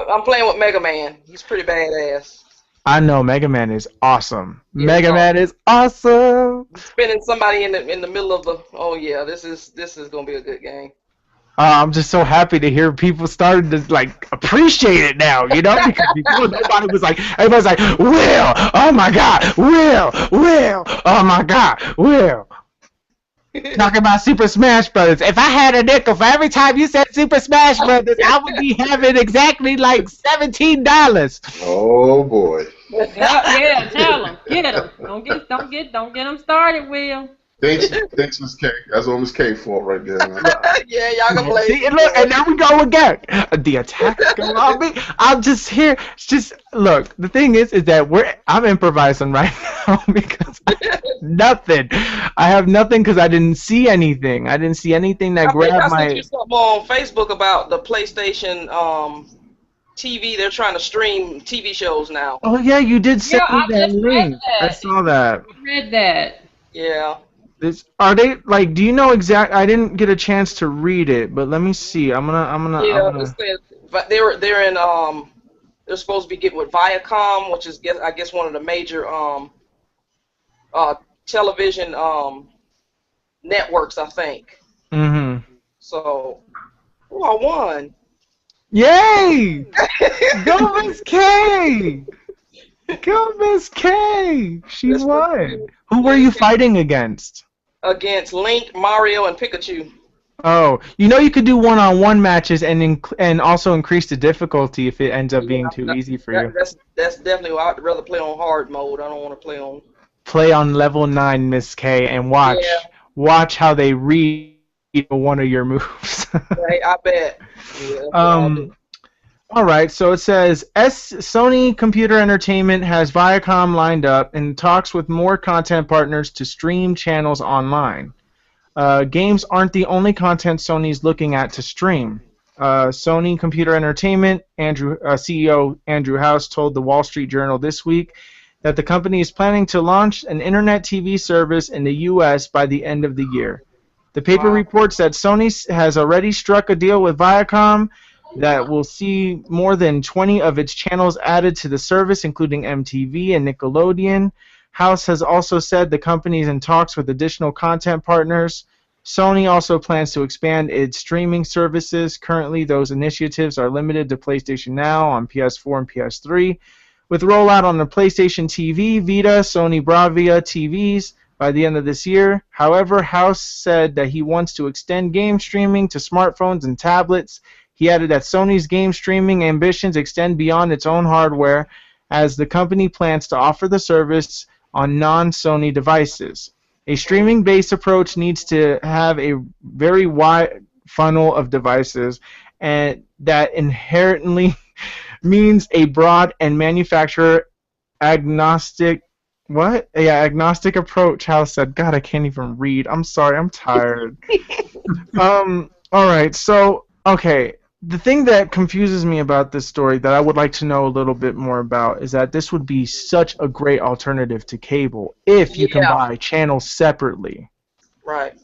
Speaker 5: with Mega Man. He's pretty badass.
Speaker 1: I know Mega Man is awesome. Yeah, Mega Man is awesome.
Speaker 5: Spinning somebody in the middle of the. Oh yeah, this is gonna be a good game.
Speaker 1: I'm just so happy to hear people starting to like appreciate it now, you know, because before everybody's like, Will, oh my God, Will, oh my God, Will. Talking about Super Smash Brothers. If I had a nickel for every time you said Super Smash Brothers, I would be having exactly like $17.
Speaker 2: Oh boy.
Speaker 4: Yeah, tell them. Get them. Don't get them started, Will.
Speaker 2: Thanks, Miss K. That's what Miss K for right there, man.
Speaker 5: Yeah, y'all can play.
Speaker 1: See, and look, and there we go again. The attack's going on me. I'm just here. Look. The thing is that I'm improvising right now because I have nothing. I have nothing because I didn't see anything. I didn't see anything that grabbed my.
Speaker 5: I sent you something on Facebook about the PlayStation TV. They're trying to stream TV shows now.
Speaker 1: Oh yeah, you did send me that link.
Speaker 4: That.
Speaker 1: I saw that.
Speaker 4: I read that.
Speaker 5: Yeah.
Speaker 1: Are they like? Do you know exact? I didn't get a chance to read it, but let me see. I'm gonna.
Speaker 5: Yeah, but they're in they're supposed to be getting with Viacom, which is I guess one of the major television networks, I think. Mhm. So, I won.
Speaker 1: Yay! Go Miss K! Go Miss K! She won. Who were you fighting against?
Speaker 5: Against Link, Mario, and Pikachu.
Speaker 1: Oh, you know you could do one-on-one matches and also increase the difficulty if it ends up being too easy for you.
Speaker 5: That's definitely why I'd rather play on hard mode. I don't want to play on.
Speaker 1: Play on level 9, Miss K, and watch how they read one of your moves.
Speaker 5: Right, I bet. Yeah,
Speaker 1: All right, so it says Sony Computer Entertainment has Viacom lined up and talks with more content partners to stream channels online. Games aren't the only content Sony's looking at to stream. Sony Computer Entertainment CEO Andrew House told the Wall Street Journal this week that the company is planning to launch an internet TV service in the U.S. by the end of the year. The paper reports that Sony has already struck a deal with Viacom that will see more than 20 of its channels added to the service, including MTV and Nickelodeon. House has also said the company is in talks with additional content partners. Sony also plans to expand its streaming services. Currently, those initiatives are limited to PlayStation Now on PS4 and PS3. With rollout on the PlayStation TV, Vita, Sony Bravia TVs by the end of this year. However, House said that he wants to extend game streaming to smartphones and tablets. He added that Sony's game streaming ambitions extend beyond its own hardware, as the company plans to offer the service on non-Sony devices. A streaming-based approach needs to have a very wide funnel of devices, and that inherently means a broad and manufacturer agnostic agnostic approach. House said. God, I can't even read. I'm sorry, I'm tired. All right, so okay. The thing that confuses me about this story that I would like to know a little bit more about is that this would be such a great alternative to cable if you can buy channels separately.
Speaker 5: Right.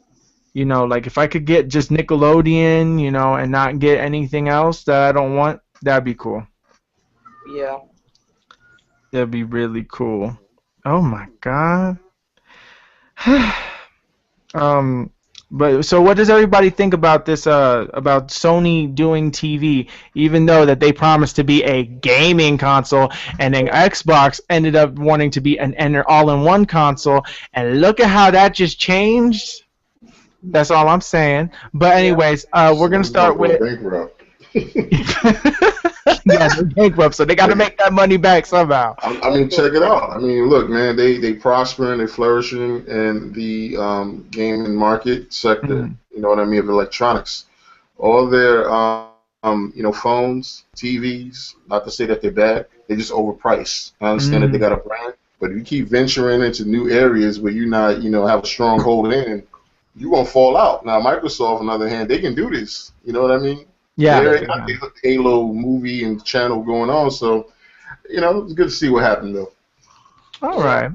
Speaker 1: You know, like if I could get just Nickelodeon, you know, and not get anything else that I don't want, that'd be cool.
Speaker 5: Yeah.
Speaker 1: That'd be really cool. Oh my god. But so what does everybody think about this about Sony doing TV, even though that they promised to be a gaming console and then Xbox ended up wanting to be an all-in-one console, and look at how that just changed. That's all I'm saying. But anyways, we're going to start with yeah, they're bankrupt, so they got to make that money back somehow.
Speaker 2: I mean, check it out. I mean, look, man, they prospering, they flourishing in the gaming market sector. Mm-hmm. You know what I mean, of electronics. All their you know, phones, TVs. Not to say that they're bad, they're just overpriced. I understand that they got a brand, but if you keep venturing into new areas where you not, you know, have a strong hold in, you won't fall out. Now, Microsoft, on the other hand, they can do this. You know what I mean?
Speaker 1: Yeah,
Speaker 2: they got the Halo movie and channel going on, so you know it's good to see what happened though.
Speaker 1: All right,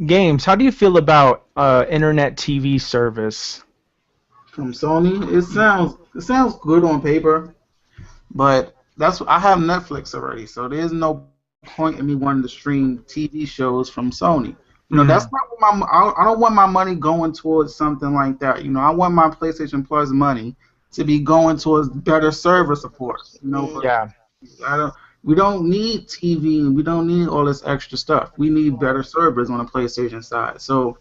Speaker 1: Games. How do you feel about internet TV service
Speaker 3: from Sony? It sounds good on paper, but I have Netflix already, so there's no point in me wanting to stream TV shows from Sony. You know, that's not what I don't want my money going towards something like that. You know, I want my PlayStation Plus money to be going towards better server support. You know,
Speaker 1: yeah.
Speaker 3: We don't need TV and we don't need all this extra stuff. We need better servers on the PlayStation side. So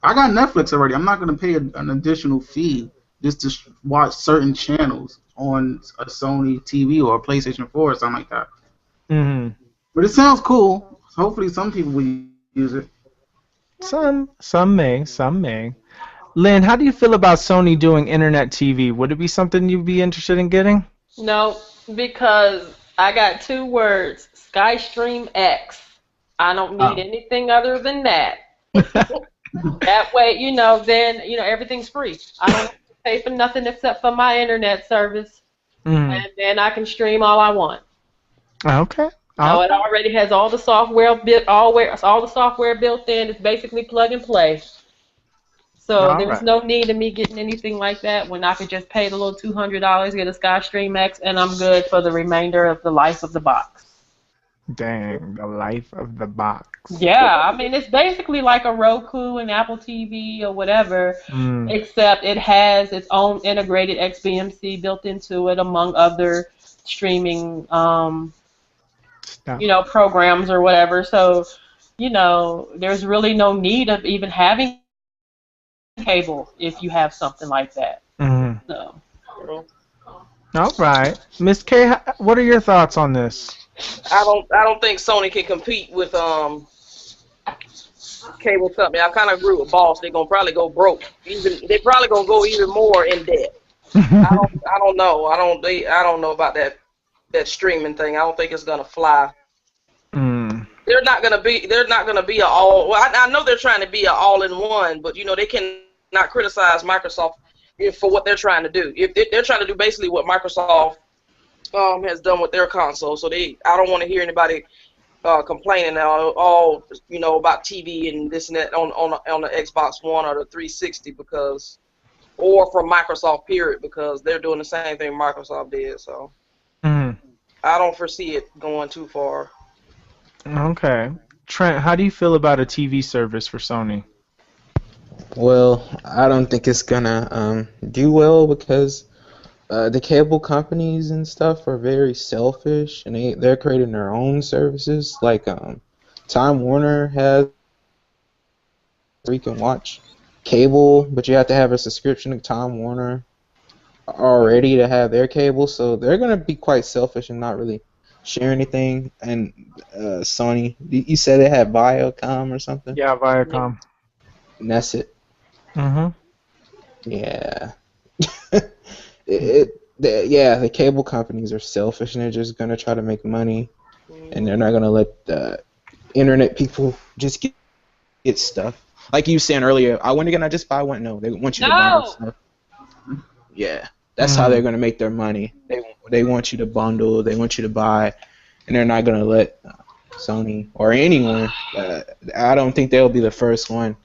Speaker 3: I got Netflix already. I'm not going to pay an additional fee just to watch certain channels on a Sony TV or a PlayStation 4 or something like that.
Speaker 1: Mm-hmm.
Speaker 3: But it sounds cool. Hopefully some people will use it.
Speaker 1: Some may. Lynn, how do you feel about Sony doing internet TV? Would it be something you'd be interested in getting?
Speaker 4: No, because I got 2 words: SkyStream X. I don't need anything other than that. That way, you know, then you know everything's free. I don't have to pay for nothing except for my internet service, and then I can stream all I want.
Speaker 1: Okay.
Speaker 4: So it already has all the software built in. It's basically plug and play. So there's no need of me getting anything like that when I could just pay the little $200, get a SkyStream X, and I'm good for the remainder of the life of the box.
Speaker 1: Dang, the life of the box.
Speaker 4: Yeah, I mean, it's basically like a Roku and Apple TV or whatever, except it has its own integrated XBMC built into it, among other streaming, you know, programs or whatever. So, you know, there's really no need of even having cable if you have something like that. So.
Speaker 1: All right, Miss K, what are your thoughts on this?
Speaker 5: I don't think Sony can compete with cable company. I kind of agree with Bawse. They're gonna probably go broke. They're probably gonna go even more in debt. I don't know. I don't know about that streaming thing. I don't think it's gonna fly. They're not gonna be a all. Well, I know they're trying to be an all-in-one, but they cannot criticize Microsoft for what they're trying to do. If they're trying to do basically what Microsoft has done with their console, so I don't want to hear anybody complaining all about TV and this and that on the Xbox One or the 360 or from Microsoft period, because they're doing the same thing Microsoft did. So I don't foresee it going too far.
Speaker 1: Okay. Trent, how do you feel about a TV service for Sony?
Speaker 7: Well, I don't think it's gonna do well because the cable companies and stuff are very selfish, and they're creating their own services. Like Time Warner has where you can watch cable, but you have to have a subscription to Time Warner already to have their cable. So they're gonna be quite selfish and not really share anything. And Sony, you said it had Viacom or something?
Speaker 1: Yeah, Viacom.
Speaker 7: And that's it. Yeah. The cable companies are selfish, and they're just gonna try to make money, and they're not gonna let the internet people just get stuff. Like you were saying earlier, when are gonna just buy one? No, they want you to bundle stuff. Yeah, that's how they're gonna make their money. They want you to bundle, they want you to buy, and they're not gonna let Sony or anyone. I don't think they'll be the first one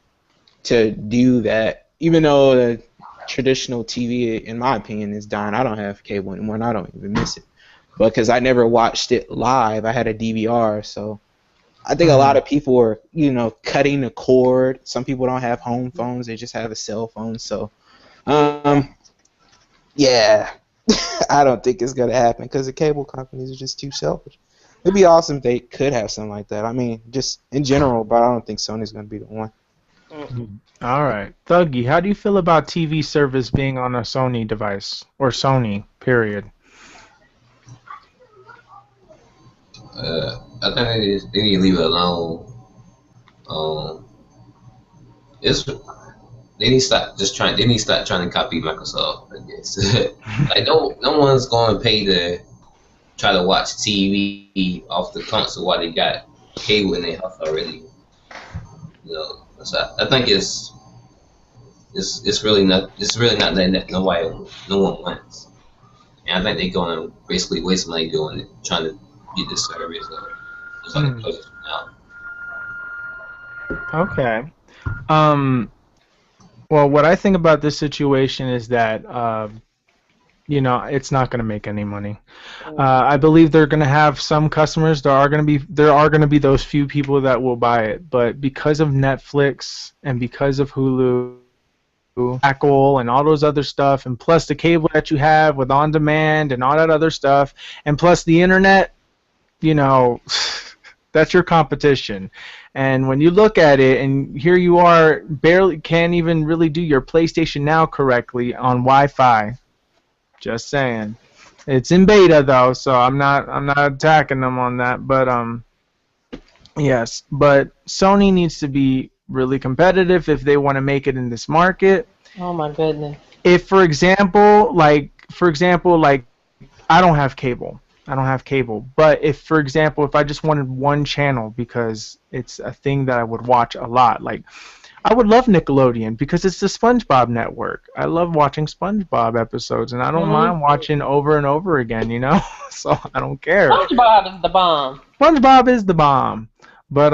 Speaker 7: to do that, even though the traditional TV, in my opinion, is dying. I don't have cable anymore, and I don't even miss it. Because I never watched it live. I had a DVR, so I think a lot of people are, cutting the cord. Some people don't have home phones; they just have a cell phone. So, yeah, I don't think it's gonna happen because the cable companies are just too selfish. It'd be awesome if they could have something like that. I mean, just in general, but I don't think Sony's gonna be the one.
Speaker 1: All right. Thuggy, how do you feel about TV service being on a Sony device? Or Sony, period?
Speaker 6: I think they need to leave it alone. They need to stop trying to copy Microsoft, I guess. Like no one's going to pay to try to watch TV off the console while they got cable in their house already. So I think it's really not that no one wants, and I think they're going to basically waste money doing it, trying to get this service just like now.
Speaker 1: Okay. Well, what I think about this situation is that it's not going to make any money. I believe they're going to have some customers. There are going to be those few people that will buy it, but because of Netflix and because of Hulu, Apple, and all those other stuff, and plus the cable that you have with on demand and all that other stuff, and plus the internet, that's your competition. And when you look at it, and here you are, barely can't even really do your PlayStation Now correctly on Wi-Fi. Just saying. It's in beta though, so I'm not attacking them on that. But yes. But Sony needs to be really competitive if they want to make it in this market.
Speaker 4: Oh my goodness.
Speaker 1: If for example, like I don't have cable. But if for example, if I just wanted one channel because it's a thing that I would watch a lot, like I would love Nickelodeon because it's the SpongeBob network. I love watching SpongeBob episodes, and I don't mind watching over and over again, So I don't care.
Speaker 4: SpongeBob is the bomb.
Speaker 1: SpongeBob is the bomb. But,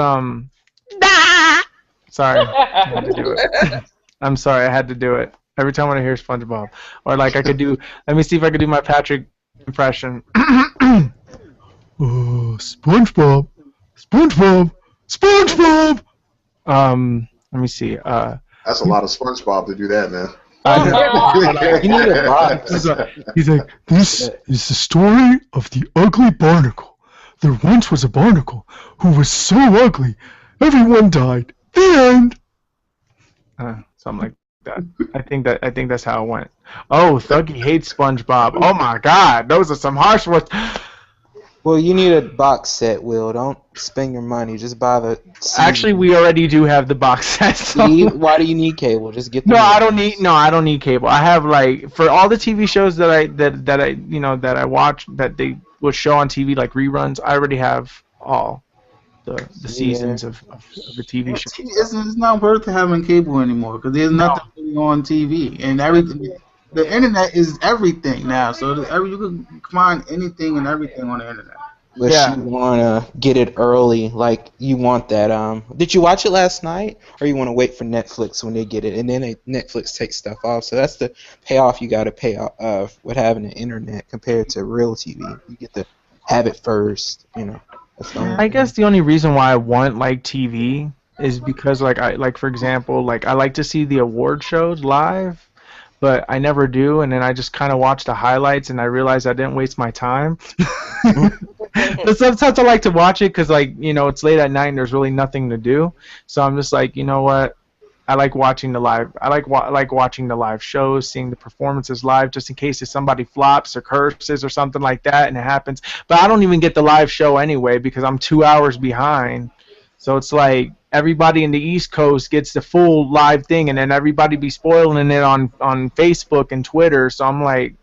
Speaker 1: sorry. I had to do it. I'm sorry, I had to do it. Every time when I hear SpongeBob. Or like I could do, let me see if I could do my Patrick impression. SpongeBob. Let me see.
Speaker 2: That's a lot of SpongeBob to do that, man.
Speaker 7: You need a box.
Speaker 1: He's like, this is the story of the ugly barnacle. There once was a barnacle who was so ugly, everyone died. The end. Something like that. I think that's how it went. Oh, Thuggy hates SpongeBob. Oh my God, those are some harsh words.
Speaker 7: Well, you need a box set, Will. Don't spend your money. Just buy the season.
Speaker 1: Actually, we already do have the box set. So.
Speaker 7: Why do you need cable? Just get the
Speaker 1: No, I don't need cable. I have like for all the TV shows that I watch that they will show on TV like reruns. I already have all the seasons of the TV show.
Speaker 3: It's not worth having cable anymore because there's nothing really on TV and everything. The internet is everything now, so you can find anything and everything on the internet.
Speaker 7: Unless you want to get it early, like you want that. Did you watch it last night, or you want to wait for Netflix when they get it, and then Netflix takes stuff off? So that's the payoff you got to pay off with having the internet compared to real TV. You get to have it first, you know.
Speaker 1: I guess the only reason why I want like TV is because like for example, like I like to see the award shows live. But I never do, and then I just kind of watch the highlights, and I realize I didn't waste my time. But sometimes I like to watch it because, like, you know, it's late at night and there's really nothing to do. So I'm just like, you know what? I like watching the live. I like watching the live shows, seeing the performances live, just in case if somebody flops or curses or something like that, and it happens. But I don't even get the live show anyway because I'm 2 hours behind. So it's like everybody in the East Coast gets the full live thing, and then everybody be spoiling it on Facebook and Twitter. So I'm like,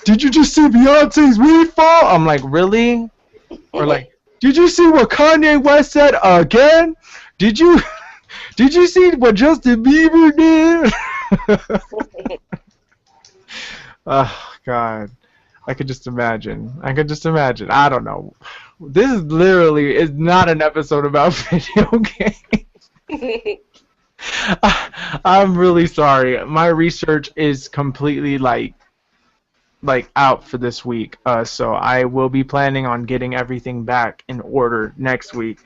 Speaker 1: did you just see Beyonce's weed fall? I'm like, really? Or like, did you see what Kanye West said again? Did you see what Justin Bieber did? Oh God. I could just imagine. I don't know. This is literally is not an episode about video games. I'm really sorry. My research is completely like out for this week. So I will be planning on getting everything back in order next week.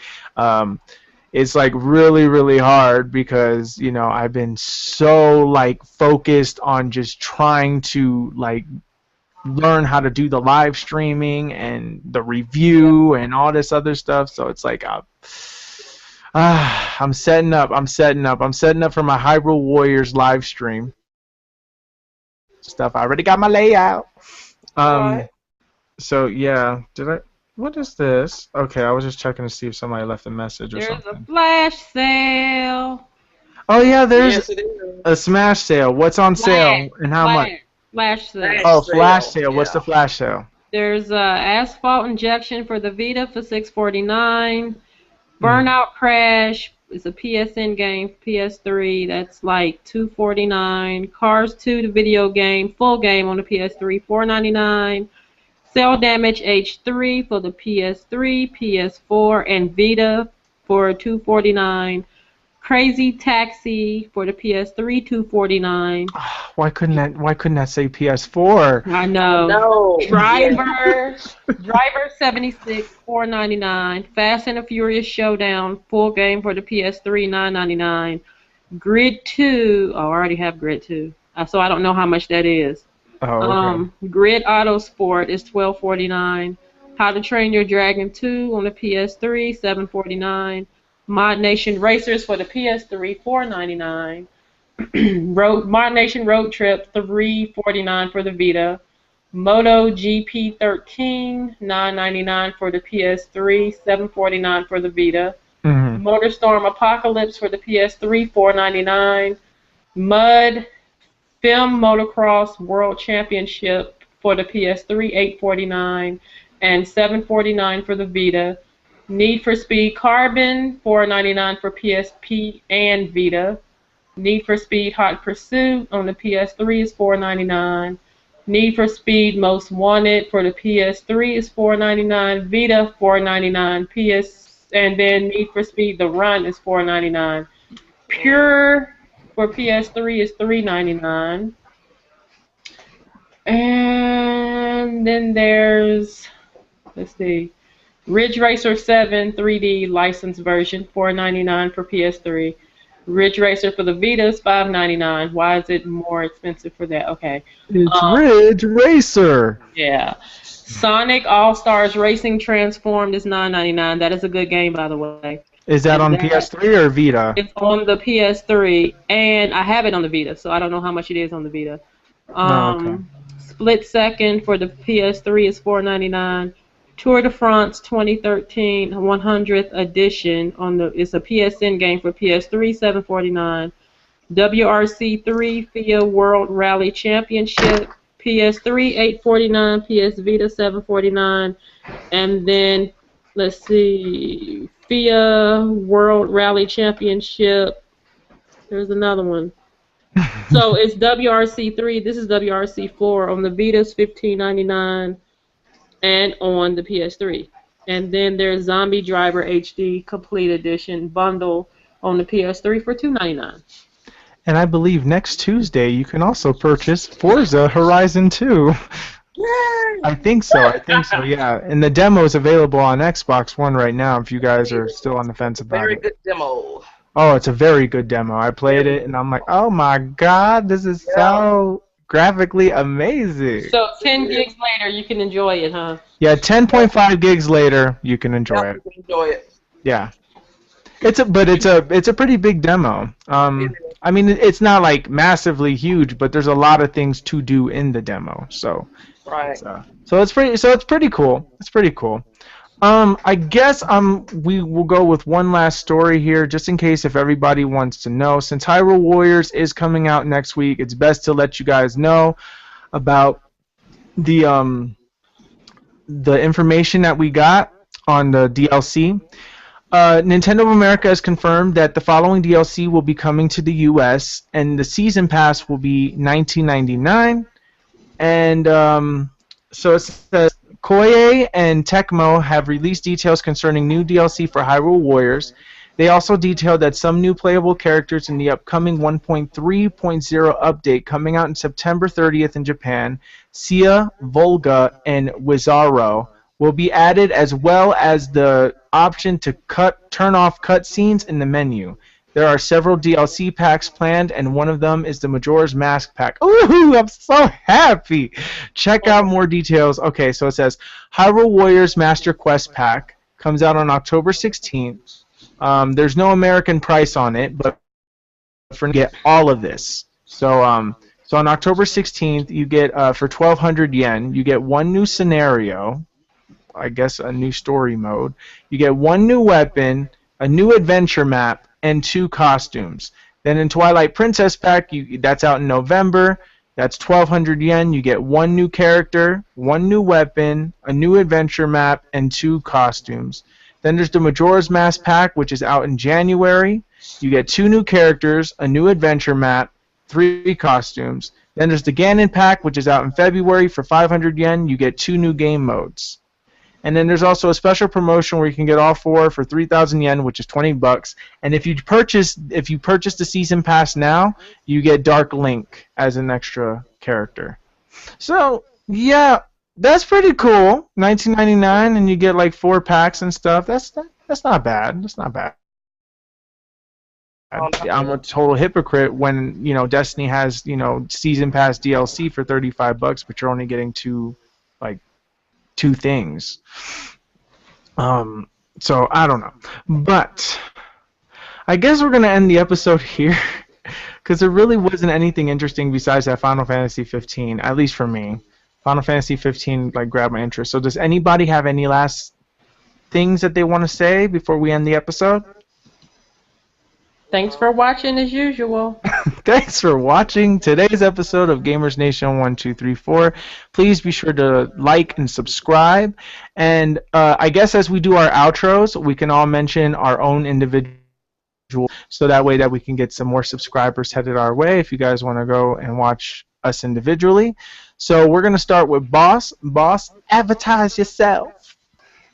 Speaker 1: It's like really, really hard because, you know, I've been so like focused on just trying to like learn how to do the live streaming and the review and all this other stuff. So it's like I'm setting up for my Hyrule Warriors live stream stuff. I already got my layout. So yeah, what is this? Okay, I was just checking to see if somebody left a message or something.
Speaker 4: There's a flash sale.
Speaker 1: Oh yeah, there's a Smash sale. What's on sale and how much?
Speaker 4: Flash sale.
Speaker 1: Oh, flash sale. What's the flash sale?
Speaker 4: There's Asphalt Injection for the Vita for $649. Burnout Crash is a PSN game for PS3. That's like $249. Cars 2, the video game, full game on the PS3, $499. Cell Damage H3 for the PS3, PS4, and Vita for $249. Crazy Taxi for the PS3, $249.
Speaker 1: Why couldn't that say PS4?
Speaker 4: I know.
Speaker 5: No.
Speaker 4: Driver 76, $499. Fast and the Furious Showdown, full game for the PS3, $999. Grid 2, I already have Grid 2, so I don't know how much that is.
Speaker 1: Oh, okay.
Speaker 4: Grid Auto Sport is $1249. How to Train Your Dragon 2 on the PS3, $749. Mod Nation Racers for the PS3, $499. Mod Nation Road Trip, $349 for the Vita. Moto GP 13, $999 for the PS3, $749 for the Vita. MotorStorm Apocalypse for the PS3, $499. Mud Film Motocross World Championship for the PS3, $849, and $749 for the Vita. Need for Speed Carbon, $499 for PSP and Vita. Need for Speed Hot Pursuit on the PS3 is $499. Need for Speed Most Wanted for the PS3 is $499. Vita, $499. And then Need for Speed The Run is $499. Pure for PS3 is $399. And then there's, let's see, Ridge Racer 7 3D licensed version, $499 for PS3. Ridge Racer for the Vita is $599. Why is it more expensive for that? Okay.
Speaker 1: It's Ridge Racer.
Speaker 4: Yeah. Sonic All-Stars Racing Transformed is $999. That is a good game, by the way.
Speaker 1: Is that on PS3 or Vita?
Speaker 4: It's on the PS3, and I have it on the Vita, so I don't know how much it is on the Vita.
Speaker 1: Okay.
Speaker 4: Split Second for the PS3 is $499. Tour de France 2013 100th edition it's a PSN game for PS3 $749. WRC3 FIA World Rally Championship PS3 $849, PS Vita $749, and then let's see, FIA World Rally Championship. There's another one. So it's WRC3. This is WRC4 on the Vita's $15.99 and on the PS3. And then there's Zombie Driver HD Complete Edition bundle on the PS3 for $2.99.
Speaker 1: And I believe next Tuesday you can also purchase Forza Horizon 2. I think so, yeah. And the demo is available on Xbox One right now if you guys are still on the fence about
Speaker 5: Very
Speaker 1: it.
Speaker 5: good demo.
Speaker 1: Oh, it's a very good demo. I played it and I'm like, oh my god, this is so graphically amazing.
Speaker 4: So 10 gigs later you can enjoy it, huh?
Speaker 1: Yeah, 10.5 gigs later you can enjoy it.
Speaker 5: Enjoy it.
Speaker 1: Yeah. It's a pretty big demo. I mean, it's not like massively huge, but there's a lot of things to do in the demo. So,
Speaker 5: right.
Speaker 1: So it's pretty cool. It's pretty cool. I guess we will go with one last story here, just in case if everybody wants to know. Since Hyrule Warriors is coming out next week, it's best to let you guys know about the information that we got on the DLC. Nintendo of America has confirmed that the following DLC will be coming to the U.S. and the season pass will be $19.99. And so it says Koei and Tecmo have released details concerning new DLC for Hyrule Warriors. They also detailed that some new playable characters in the upcoming 1.3.0 update coming out in September 30th in Japan, Sia, Volga, and Wizarro, will be added, as well as the option to turn off cutscenes in the menu. There are several DLC packs planned, and one of them is the Majora's Mask pack. Ooh, I'm so happy! Check out more details. Okay, so it says Hyrule Warriors Master Quest pack comes out on October 16th. There's no American price on it, but for get all of this. So on October 16th, you get for 1,200 yen, you get one new scenario. I guess a new story mode. You get one new weapon, a new adventure map, and 2 costumes. Then in Twilight Princess pack, that's out in November. That's 1,200 yen. You get one new character, one new weapon, a new adventure map, and 2 costumes. Then there's the Majora's Mask pack, which is out in January. You get 2 new characters, a new adventure map, 3 costumes. Then there's the Ganon pack, which is out in February for 500 yen. You get 2 new game modes. And then there's also a special promotion where you can get all 4 for 3,000 yen, which is $20. And if you purchase the season pass now, you get Dark Link as an extra character. So yeah, that's pretty cool. $19.99, and you get like 4 packs and stuff. That's not bad. That's not bad. I'm a total hypocrite when Destiny has season pass DLC for $35, but you're only getting 2 things. So I don't know, but I guess we're gonna end the episode here because there really wasn't anything interesting besides that Final Fantasy 15, at least for me. Final Fantasy 15 grabbed my interest. So does anybody have any last things that they want to say before we end the episode?
Speaker 4: Thanks for watching as usual.
Speaker 1: Thanks for watching today's episode of Gamers Nation 1234. Please be sure to like and subscribe. And I guess as we do our outros, we can all mention our own individual, so that way that we can get some more subscribers headed our way if you guys want to go and watch us individually. So we're going to start with Bawse. Bawse, advertise yourself.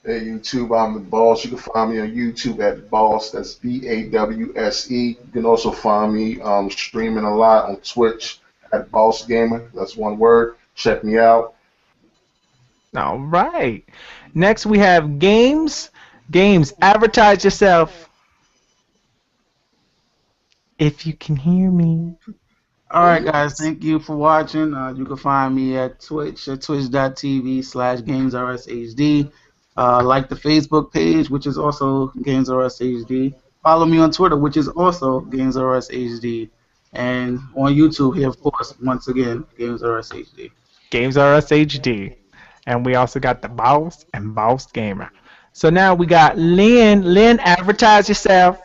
Speaker 2: Hey YouTube, I'm the Bawse. You can find me on YouTube at Bawse. That's Bawse. You can also find me streaming a lot on Twitch at Bawse Gamer. That's one word. Check me out.
Speaker 1: All right. Next we have Games. Games, advertise yourself. If you can hear me.
Speaker 3: Alright guys, thank you for watching. You can find me at Twitch at twitch.tv/GamesRSHD. Like the Facebook page, which is also GamesRSHD. Follow me on Twitter, which is also GamesRSHD. And on YouTube here, of course, once again, GamesRSHD.
Speaker 1: GamesRSHD. And we also got the Bawse and Bawse Gamer. So now we got Lynn. Lynn, advertise yourself.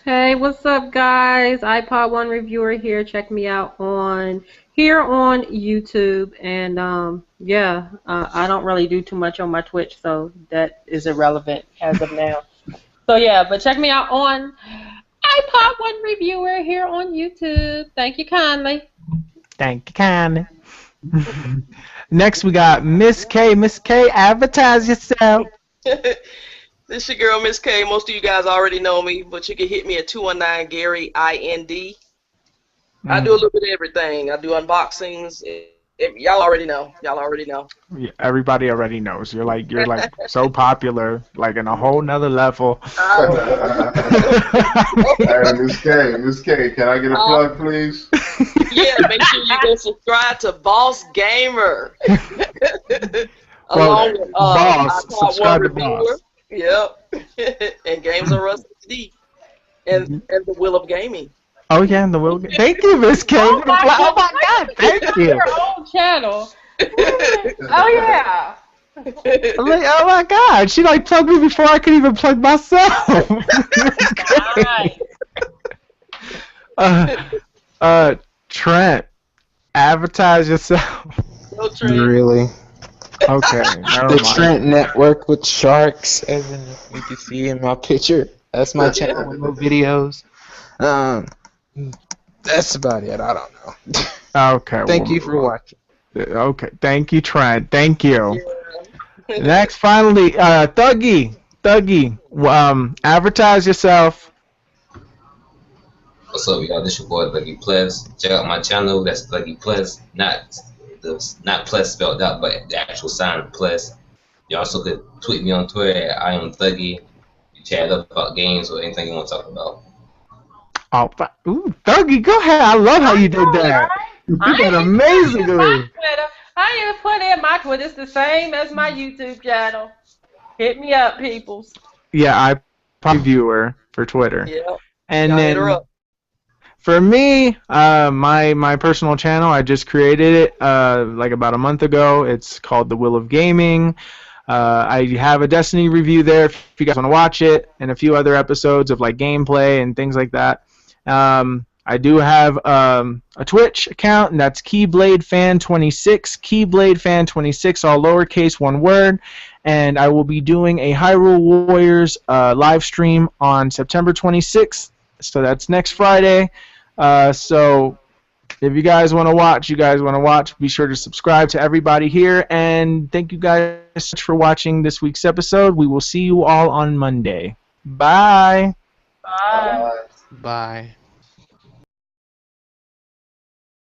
Speaker 4: Hey, what's up, guys? iPod One reviewer here. Check me out on YouTube, and I don't really do too much on my Twitch, so that is irrelevant as of now. So yeah, but check me out on iPod One reviewer here on YouTube. Thank you kindly.
Speaker 1: Thank you kindly. Next we got Miss K. Miss K, advertise yourself.
Speaker 5: This your girl, Miss K. Most of you guys already know me, but you can hit me at 219 Gary IND. I do a little bit of everything. I do unboxings. Y'all already know. Y'all already know.
Speaker 1: Yeah, everybody already knows. You're like so popular, like in a whole nother level.
Speaker 2: Hey, Miss K, can I get a plug, please?
Speaker 5: Yeah, make sure you go subscribe to Bawse Gamer. Along with
Speaker 1: Bawse, subscribe to
Speaker 5: reviewer.
Speaker 1: Bawse.
Speaker 5: Yep. And Games are Rust HD. And the Will of Gaming.
Speaker 1: Oh yeah, and the will. Thank you, Miss K.
Speaker 4: Oh my
Speaker 1: God, thank you.
Speaker 4: Your own channel. Oh yeah.
Speaker 1: I'm like, oh my God, she like plugged me before I could even plug myself.
Speaker 4: Nice.
Speaker 1: Trent, advertise yourself.
Speaker 5: No, Trent.
Speaker 7: Really?
Speaker 1: Okay, never
Speaker 7: The
Speaker 1: mind.
Speaker 7: Trent Network with sharks, as in you can see in my picture. That's my channel with no videos. That's about it. I don't know.
Speaker 1: Okay.
Speaker 7: Thank you for watching.
Speaker 1: Okay, thank you, Trent. Thank you.
Speaker 5: Yeah.
Speaker 1: Next, finally, Thuggy, advertise yourself.
Speaker 6: What's up, y'all? This your boy Thuggy Plus. Check out my channel. That's Thuggy Plus, not Plus spelled out, but the actual sign Plus. You also could tweet me on Twitter at I am Thuggy. You chat up about games or anything you want to talk about.
Speaker 1: Oh, ooh, Thuggy, go ahead. I love how you did that. You did that amazingly.
Speaker 4: I even put in my Twitter. It's the same as my YouTube channel. Hit me up, peoples.
Speaker 1: Yeah, I probably viewer for Twitter.
Speaker 5: Yeah.
Speaker 1: And
Speaker 5: Y'all hit her
Speaker 1: then
Speaker 5: up.
Speaker 1: for me, my personal channel, I just created it like about a month ago. It's called The Will of Gaming. I have a Destiny review there if you guys want to watch it, and a few other episodes of like gameplay and things like that. I do have a Twitch account, and that's KeyBladeFan26, KeyBladeFan26, all lowercase, one word. And I will be doing a Hyrule Warriors live stream on September 26th. So that's next Friday. So if you guys want to watch, be sure to subscribe to everybody here. And thank you guys so much for watching this week's episode. We will see you all on Monday. Bye.
Speaker 4: Bye.
Speaker 7: Bye.